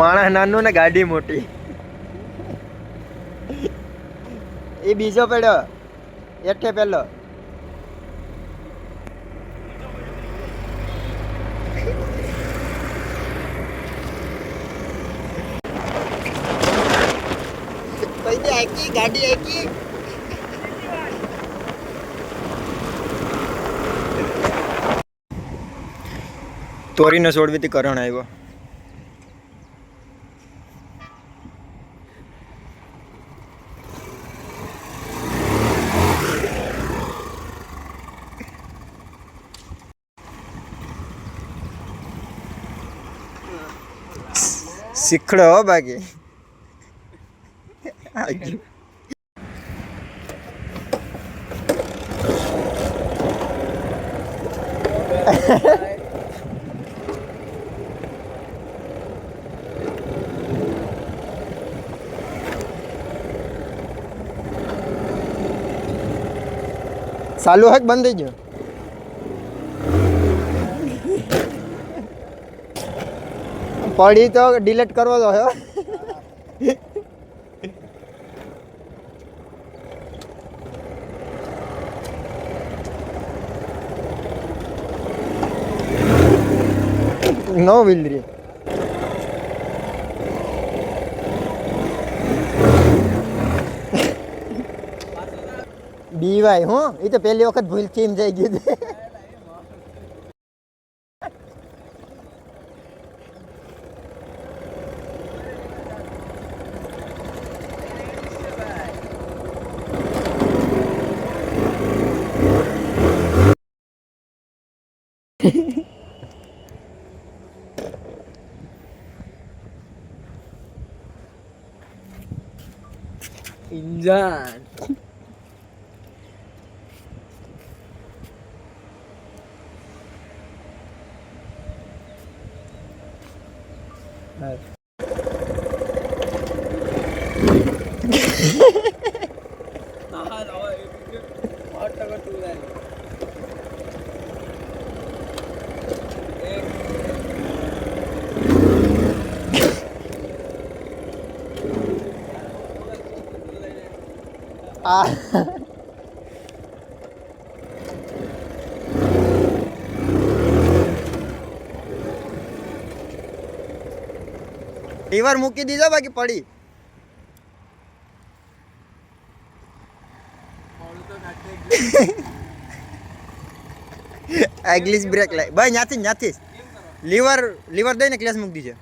માણસ નાનું ને ગાડી મોટી. એ બીજો પડ્યો એઠે પેલો. ગાડી આકી તોરીને છોડવીથી કરણ આવ્યો. શીખડો હો બાકી. ચાલુ હક બંધ થઈ ગયો. પડી તો ડિલીટ કરવો તો હે. નો વિલરી બીવાય હું એ તો પહેલી વખત ભૂલથી એમ જઈ ગયું. ઇન્જાન लीवर મૂકી દીધો બાકી પડી. એગ્લિસ બ્રેક લાય ભાઈ ન્યાથી લીવર દઈને ક્લેસ મૂકી દીજે.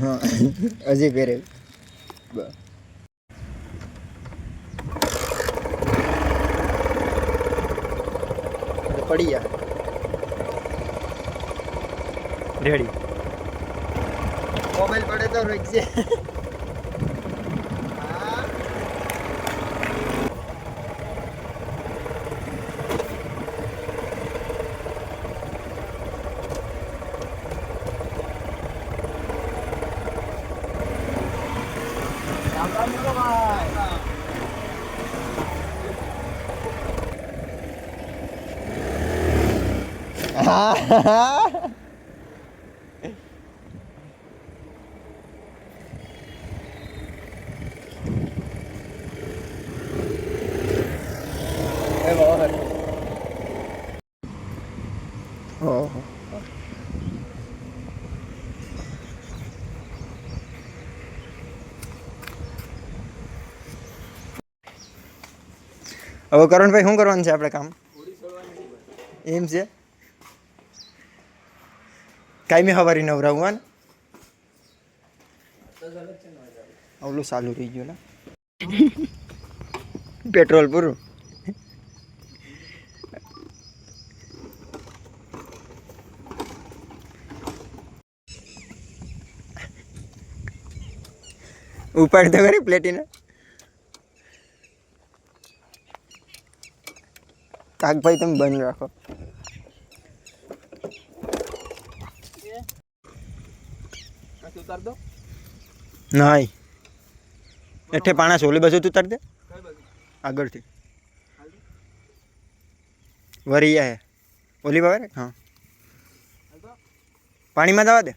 હા હજી ફેરે પડી ગયા રેડી. મોબાઈલ પડે તો રોકજે. હવે કરણભાઈ શું કરવાનું છે આપણે કામ? એમ છે કાયમી હવારી નવરાવવાનું. ઓલું ચાલુ રહી ગયું ને પેટ્રોલ પૂરું. ઉપાડ તો કરી પ્લેટીને. કાકભાઈ તમે બંધ રાખો. પછી ઉતાર દો. નહીં એઠે પાણા ઓલી બાજુ તું ઉતારી દે કઈ બાજુ? આગળથી હાલતો? વરી હે ઓલી બાજુ હા હાલતો? પાણીમાં જવા દે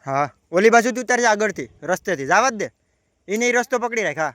હા ઓલી બાજુ તું ઉતારજે આગળથી રસ્તેથી જવા જ દે એને એ રસ્તો પકડી રાખ હા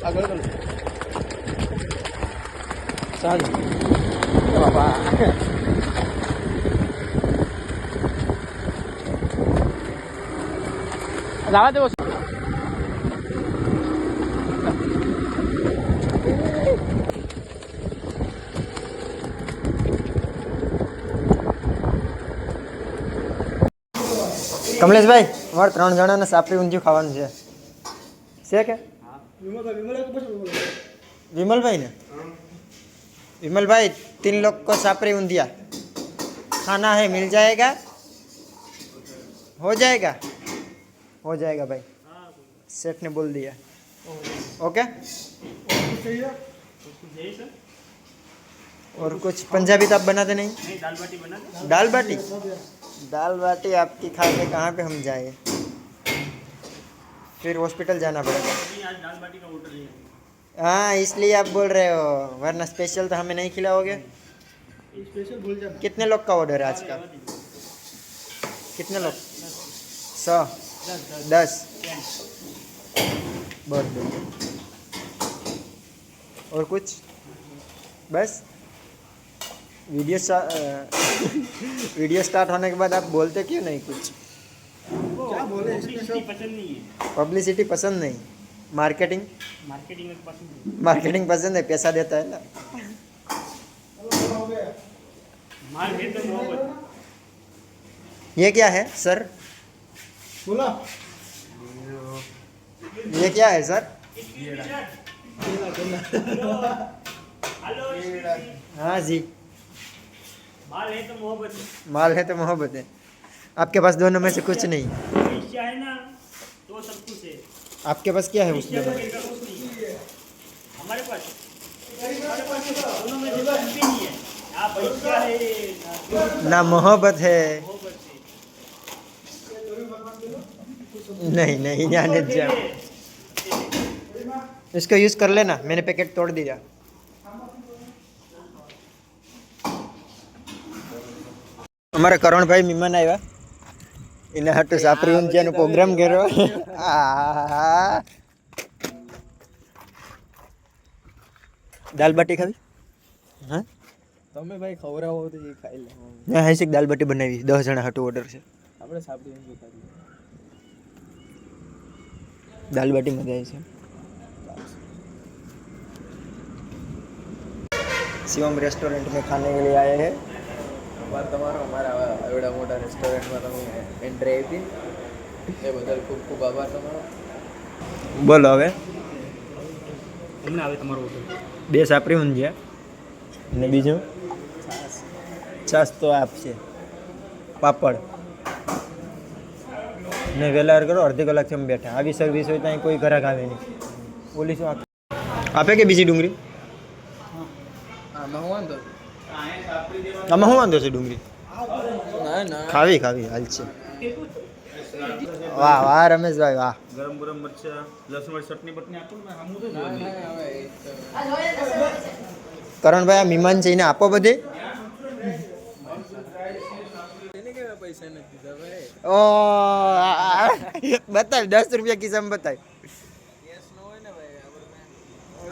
આગળ કરો. ચાલો બાબા લાવા દેવો. કમલેશભાઈ અમારે 3 જણાને સાપરી ઊંધિયું ખાવાનું છે કે विमल भाई ने विमल भाई 3 लोग को सापरी ऊंधिया खाना है मिल जाएगा हो जाएगा भाई सेठ ने बोल दिया ओके और कुछ पंजाबी तो आप बनाते नहीं दाल बाटी बना दे। दाल बाटी आपकी खा के कहाँ पे हम जाए फिर हॉस्पिटल जाना पड़ेगा अभी आज दाल बाटी का ऑर्डर है। हाँ इसलिए आप बोल रहे हो वरना स्पेशल तो हमें नहीं खिलाओगे स्पेशल भूल जाना. कितने लोग का ऑर्डर है आज का कितने लोग 100 10 बहुत बढ़िया और कुछ बस वीडियो स्टार्ट होने के बाद आप बोलते क्यों नहीं कुछ क्या बोले पब्लिसिटी पसंद नहीं है। पब्लिसिटी पसंद नहीं मार्केटिंग मार्केटिंग में पसंद है। मार्केटिंग पसंद है पैसा देता है ना माल है तो मोहब्बत। ये क्या है सर बोला. ये क्या है सर हेलो हाँ जी माल है तो मोहब्बत है। माल है तो मोहब्बत है आपके पास दोनों में से कुछ नहीं पैसा है ना तो सब कुछ है। आपके पास क्या है उस पैसा दोनों बगैर का कुछ नहीं है। हमारे पास दोनों में से कुछ भी नहीं है। ना पैसा है ना ना मोहब्बत है मोहब्बत है। नहीं जाने जा इसको यूज कर लेना मैंने पैकेट तोड़ दिया हमारे करण भाई मेहमान आया इन्हें हाटू सापरी ऊंधियाનો પ્રોગ્રામ કર્યો દાલ બાટી ખાવી હા તમે ભાઈ ખવડાવો તો એ ખાઈ લે. મેં હાઈસિક દાલ બાટી બનાવી 10 જણા હાટુ ઓર્ડર છે આપણે સાપડી ઊંધિયું ખાઈએ. दाल बाटी मजा आई है शिवम रेस्टोरेंट में खाने के लिए आए हैं આભાર તમારો અમારા એવડા મોટા રેસ્ટોરન્ટમાં તમે એન્ટ્રી આપી એ બદલ ખૂબ ખૂબ આભાર તમારો. बोलो હવે હમણાં આવે તમારો ઓર્ડર. 2 સાપરી ઊંધિયા અને બીજું છાસ તો આપશે પાપડ ને વેલા કરો અડધી કલાકથી અમે બેઠા આવી સર્વિસ હોય ત્યાં કોઈ ગ્રાહક આવે નહીં બોલી શું આપે કે બીજી ડુંગળી આમાં હું વાંધો? આમાં શું વાંધો છે ડુંગળી ના ના ખાવી હાલ છે વાહ વાહ રમેશભાઈ વાહ ગરમ ગરમ મરચા લસણ વાળી ચટણી બટની આપો ને હમું તો ના જોઈએ. ના હવે એ તો કરણભાઈ આ મહેમાન છે એને આપો બધે એને કેવા પૈસા નથી દીધા ભાઈ. ઓ બતાવ 10 રૂપિયા કિસ્સામાં બતાવ કેસ ન હોય ને ભાઈ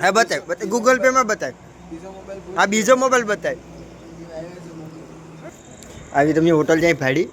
હા બતાય બતાય ગૂગલ પે માં બતાય આ બીજો મોબાઈલ બતાય આવી તમે હોટલ જાય ભાડી